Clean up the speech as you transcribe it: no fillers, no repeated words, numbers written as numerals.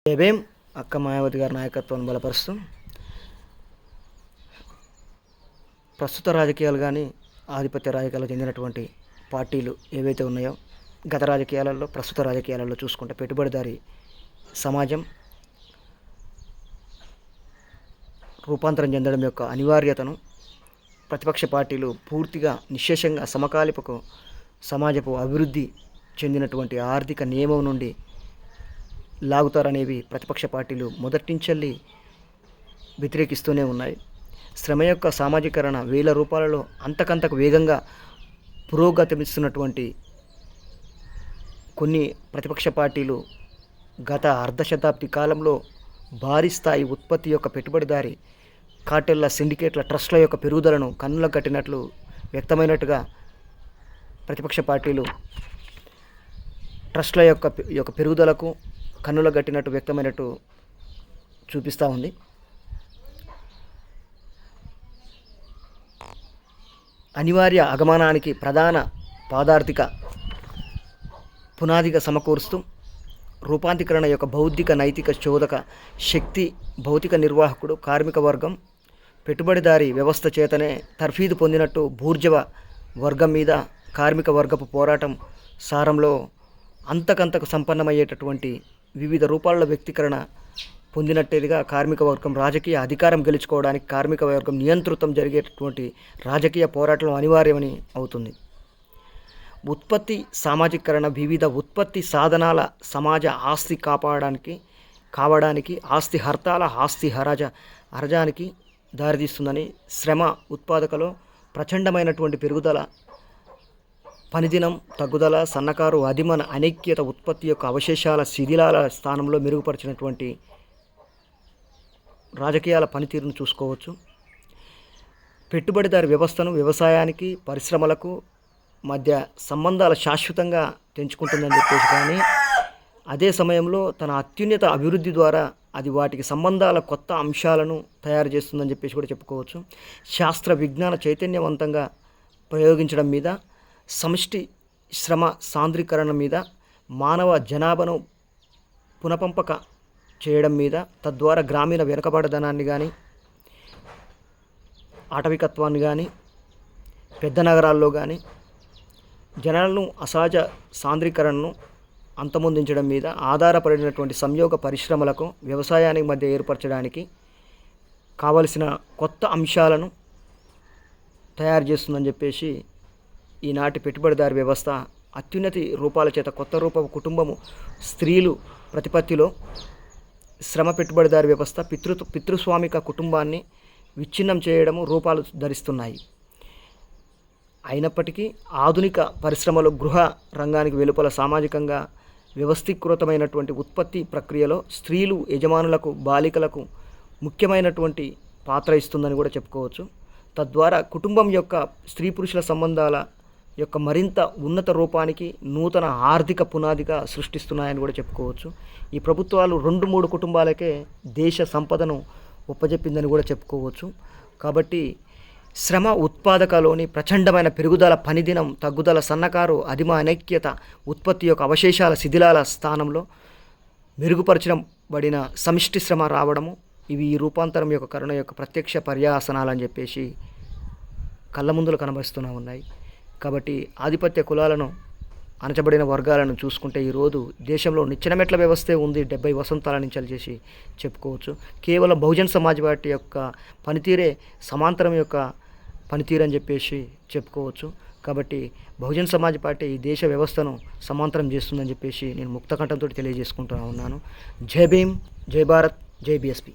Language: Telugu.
జయభీం అక్క మాయావతి గారి నాయకత్వాన్ని బలపరుస్తూ ప్రస్తుత రాజకీయాలు కానీ ఆధిపత్య రాజకీయాలకు చెందినటువంటి పార్టీలు ఏవైతే ఉన్నాయో గత రాజకీయాలలో ప్రస్తుత రాజకీయాలలో చూసుకుంటే పెట్టుబడిదారీ సమాజం రూపాంతరం చెందడం యొక్క అనివార్యతను ప్రతిపక్ష పార్టీలు పూర్తిగా నిశ్శేషంగా సమకాలిపకు సమాజపు అభివృద్ధి చెందినటువంటి ఆర్థిక నియమం నుండి లాగుతారనేవి ప్రతిపక్ష పార్టీలు మొదటి నుంచెల్లి వ్యతిరేకిస్తూనే ఉన్నాయి. శ్రమ యొక్క సామాజీకరణ వేల రూపాయలలో అంతకంతకు వేగంగా పురోగతిస్తున్నటువంటి కొన్ని ప్రతిపక్ష పార్టీలు గత అర్ధశతాబ్ది కాలంలో భారీ స్థాయి ఉత్పత్తి యొక్క పెట్టుబడిదారీ కార్టెళ్ల సిండికేట్ల ట్రస్ట్ల యొక్క పెరుగుదలను కన్నుల కట్టినట్లు వ్యక్తమైనట్టుగా ప్రతిపక్ష పార్టీలు ట్రస్ట్ల యొక్క పెరుగుదలకు కన్నుల గట్టినట్టు వ్యక్తమైనట్టు చూపిస్తూ ఉంది. అనివార్య అగమనానికి ప్రధాన పాదార్థిక పునాదిగా సమకూరుస్తూ రూపాంతరీకరణ యొక్క బౌద్ధిక నైతిక చోదక శక్తి భౌతిక నిర్వాహకుడు కార్మిక వర్గం పెట్టుబడిదారీ వ్యవస్థ చేతనే తర్ఫీదు పొందినట్టు బూర్జవ వర్గం మీద కార్మిక వర్గపు పోరాటం సారంలో అంతకంతకు సంపన్నమయ్యేటటువంటి వివిధ రూపాలలో వ్యక్తీకరణ పొందినట్టేదిగా కార్మిక వర్గం రాజకీయ అధికారం గెలుచుకోవడానికి కార్మిక వర్గం నియంతృత్వం జరిగేటటువంటి రాజకీయ పోరాటం అనివార్యమని అవుతుంది. ఉత్పత్తి సామాజీకరణ వివిధ ఉత్పత్తి సాధనాల సమాజ ఆస్తి కావడానికి ఆస్తి హర్తాల ఆస్తి హరాజానికి దారితీస్తుందని శ్రమ ఉత్పాదకలో ప్రచండమైనటువంటి పెరుగుదల పనిదినం తగ్గుదల సన్నకారు అధిమన అనైక్యత ఉత్పత్తి యొక్క అవశేషాల శిథిలాల స్థానంలో మెరుగుపరిచినటువంటి రాజకీయాల పనితీరును చూసుకోవచ్చు. పెట్టుబడిదారి వ్యవస్థను వ్యవసాయానికి పరిశ్రమలకు మధ్య సంబంధాలు శాశ్వతంగా తెంచుకుంటుందని చెప్పేసి, కానీ అదే సమయంలో తన అత్యున్నత అభివృద్ధి ద్వారా అది వాటికి సంబంధాల కొత్త అంశాలను తయారు చేస్తుందని చెప్పేసి కూడా చెప్పుకోవచ్చు. శాస్త్ర విజ్ఞాన చైతన్యవంతంగా ప్రయోగించడం మీద సమిష్టి శ్రమ సాంద్రీకరణ మీద మానవ జనాభాను పునపంపక చేయడం మీద తద్వారా గ్రామీణ వెనుకబడదనాన్ని కానీ ఆటవికత్వాన్ని కానీ పెద్ద నగరాల్లో కానీ జనాలను అసహజ సాంద్రీకరణను అంతమొందించడం మీద ఆధారపడినటువంటి సంయోగ పరిశ్రమలకు వ్యవసాయానికి మధ్య ఏర్పరచడానికి కావలసిన కొత్త అంశాలను తయారు చేస్తుందని చెప్పేసి ఈనాటి పెట్టుబడిదారి వ్యవస్థ అత్యున్నతి రూపాల చేత కొత్త రూప కుటుంబము స్త్రీలు ప్రతిపత్తిలో శ్రమ పెట్టుబడిదారి వ్యవస్థ పితృస్వామిక కుటుంబాన్ని విచ్ఛిన్నం చేయడము రూపాలు ధరిస్తున్నాయి. అయినప్పటికీ ఆధునిక పరిశ్రమలు గృహ రంగానికి వెలుపల సామాజికంగా వ్యవస్థీకృతమైనటువంటి ఉత్పత్తి ప్రక్రియలో స్త్రీలు యజమానులకు బాలికలకు ముఖ్యమైనటువంటి పాత్ర ఇస్తుందని కూడా చెప్పుకోవచ్చు. తద్వారా కుటుంబం యొక్క స్త్రీ పురుషుల సంబంధాల యొక్క మరింత ఉన్నత రూపానికి నూతన ఆర్థిక పునాదిగా సృష్టిస్తున్నాయని కూడా చెప్పుకోవచ్చు. ఈ ప్రభుత్వాలు 2-3 కుటుంబాలకే దేశ సంపదను ఒప్పజెప్పిందని కూడా చెప్పుకోవచ్చు. కాబట్టి శ్రమ ఉత్పాదకలోని ప్రచండమైన పెరుగుదల పనిదినం తగ్గుదల సన్నకారు అధిమ అనైక్యత ఉత్పత్తి యొక్క అవశేషాల శిథిలాల స్థానంలో మెరుగుపరచబడిన సమిష్టి శ్రమ రావడము ఇవి ఈ రూపాంతరం యొక్క కరుణ యొక్క ప్రత్యక్ష పర్యాసనాలని చెప్పేసి కళ్ళ ముందులు కనబరుస్తూనే ఉన్నాయి. కాబట్టి ఆధిపత్య కులాలను అణచబడిన వర్గాలను చూసుకుంటే ఈరోజు దేశంలో నిచ్చెన మెట్ల వ్యవస్థే ఉంది 70 వసంతాల నుంచి చేసి చెప్పుకోవచ్చు. కేవలం బహుజన్ సమాజ్ పార్టీ యొక్క పనితీరే సమాంతరం యొక్క పనితీరు అని చెప్పేసి చెప్పుకోవచ్చు. కాబట్టి బహుజన్ సమాజ్ పార్టీ ఈ దేశ వ్యవస్థను సమాంతరం చేస్తుందని చెప్పేసి నేను ముక్తకంఠంతో తెలియజేసుకుంటూ ఉన్నాను. జై భీమ్, జై భారత్, జై బీఎస్పీ.